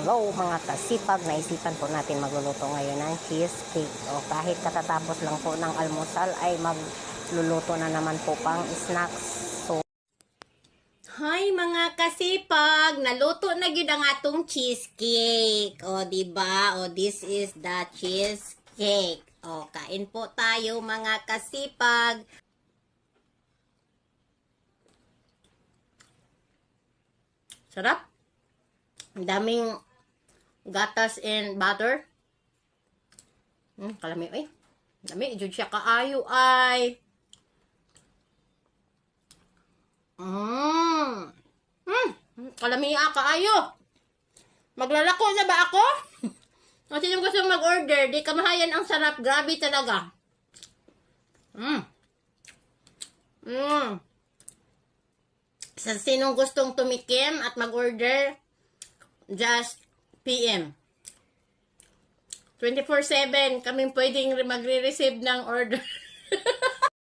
Hello mga kasipag, naisipan po natin magluluto ngayon ng cheesecake. O kahit katatapos lang po ng almusal ay magluluto na naman po pang snacks. So, Hi mga kasipag, naluto na gyud ang atong cheesecake. O di ba? O this is the cheesecake. O kain po tayo mga kasipag. Sarap. Ang daming gatas and butter. Kalami ay. Dami jud siya kaayo ay. Kalamiya kaayo. Maglalako na ba ako? Kasi yung gusto mag-order, di kamahayan ang sarap. Grabe talaga. Sa sinong gustong tumikim at mag-order, just PM. 24/7 kaming pwedeng magre-receive ng order.